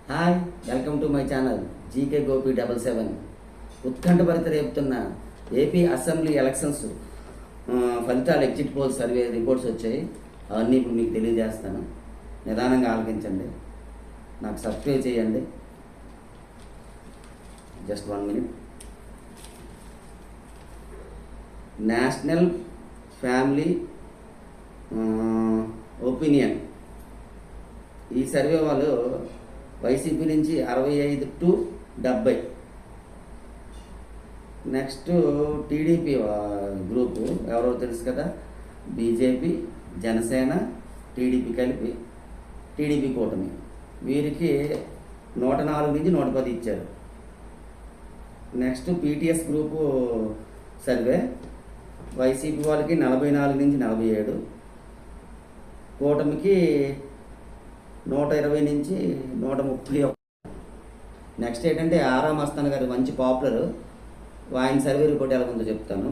Hi, welcome to my channel GK Gopi 77. ఉత్కంఠభరిత రేపుతున్న AP assembly elections ఫలితాలు ఎగ్జిట్ పోల్ సర్వే రిపోర్ట్స్ వచ్చాయి. అవన్నీ ఇప్పుడు మీకు తెలియజేస్తాను. నిదానంగా ఆలకించండి, నాకు సబ్స్క్రైబ్ చేయండి. Just 1 minute. National family opinion ఈ సర్వే వాళ్ళు వైసీపీ నుంచి 65 to 70. నెక్స్ట్ టీడీపీ గ్రూపు ఎవరో తెలుసు కదా, బీజేపీ, జనసేన, టీడీపీ కలిపి టీడీపీ కూటమి. వీరికి 104 నుంచి 110 ఇచ్చారు. Next PTS group survey YCP వాళ్ళకి 44 నుంచి 47, కూటమికి 120 నుంచి 130. నెక్స్ట్ ఏంటంటే ఆరా మస్తాన్ గారు మంచి పాపులర్, ఆయన సర్వే రిపోర్ట్ ఎలా ఉందో చెప్తాను.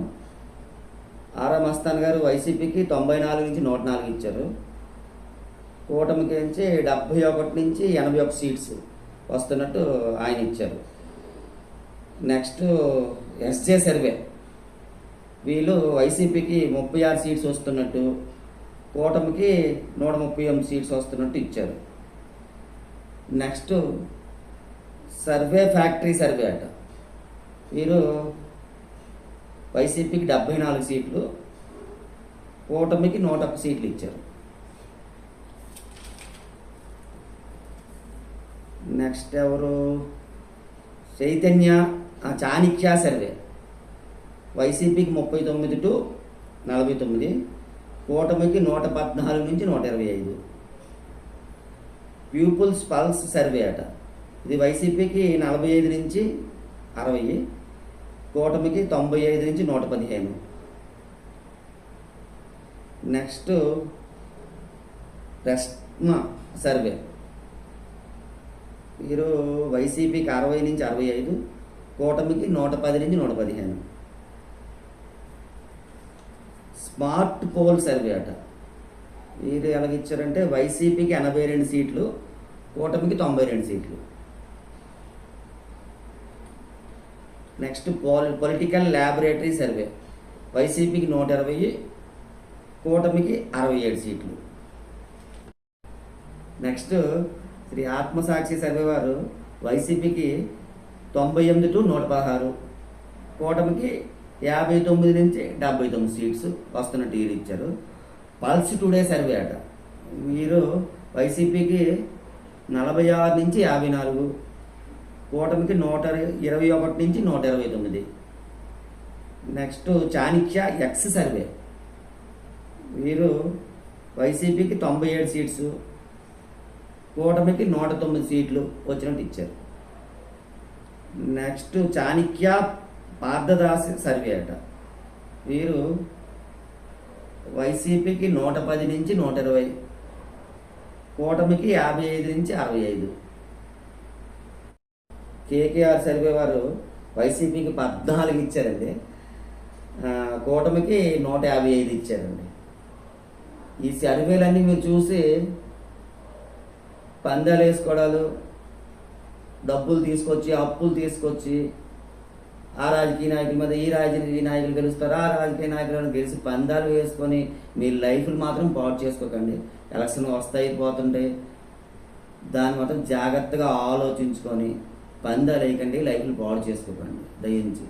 ఆరా మస్తాన్ గారు వైసీపీకి 94 నుంచి 104 ఇచ్చారు. కూటమికి నుంచి 71 నుంచి 81 సీట్స్ వస్తున్నట్టు ఆయన ఇచ్చారు. నెక్స్ట్ ఎస్జే సర్వే, వీళ్ళు వైసీపీకి 36 సీట్స్ వస్తున్నట్టు, కూటమికి 138 సీట్స్ వస్తున్నట్టు ఇచ్చారు. నెక్స్ట్ సర్వే ఫ్యాక్టరీ సర్వే అట, వీరు వైసీపీకి 74 సీట్లు, కూటమికి 101 సీట్లు ఇచ్చారు. నెక్స్ట్ ఎవరు, చైతన్య చాణిక్య సర్వే, వైసీపీకి 39 to 49, కూటమికి 114 నుంచి 125. పీపుల్స్ పల్స్ సర్వే అట, ఇది వైసీపీకి 45 నుంచి 60, కూటమికి 95 నుంచి 115. నెక్స్ట్ రెస్మా సర్వే, వీరు వైసీపీకి 60 నుంచి 65, కూటమికి 110 నుంచి 115. స్మార్ట్ పోల్ సర్వే అట, వీరు ఎలాగిచ్చారంటే వైసీపీకి 82 సీట్లు, కూటమికి 92 సీట్లు. నెక్స్ట్ పొలిటికల్ ల్యాబొరేటరీ సర్వే, వైసీపీకి 120, కూటమికి 67 సీట్లు. నెక్స్ట్ శ్రీ ఆత్మసాక్షి సర్వే వారు వైసీపీకి 98 to 116, కూటమికి 59 నుంచి 79 సీట్స్ వస్తున్నట్టు వీరు ఇచ్చారు. పల్స్ టుడే సర్వే అట, వీరు వైసీపీకి 46 నుంచి 54, కూటమికి 121 నుంచి 129. నెక్స్ట్ చాణిక్య ఎక్స్ సర్వే, వీరు వైసీపీకి 97 సీట్స్, కూటమికి 109 సీట్లు వచ్చినట్టు ఇచ్చారు. నెక్స్ట్ చాణిక్య పార్థదాస్ సర్వే అట, వీరు వైసీపీకి 110 నుంచి 120, కూటమికి 55 నుంచి 65. కేకేఆర్ సర్వే వారు వైసీపీకి 14 ఇచ్చారండి, కూటమికి 155 ఇచ్చారండి. ఈ సర్వేలన్నీ మీరు చూసి పందాలు వేసుకోవడాలు, డబ్బులు తీసుకొచ్చి అప్పులు తీసుకొచ్చి ఆ రాజకీయ నాయకుల మీద ఈ రాజకీయ నాయకులు గెలుస్తారు, ఆ రాజకీయ నాయకులను గెలిచి పందాలు వేసుకొని మీ లైఫ్లు మాత్రం పాడు చేసుకోకండి. ఎలక్షన్ వస్తాయి పోతుంటాయి, దాన్ని మాత్రం జాగ్రత్తగా ఆలోచించుకొని పందాలు వేయకండి, లైఫ్లు పాడు చేసుకోకండి దయించి.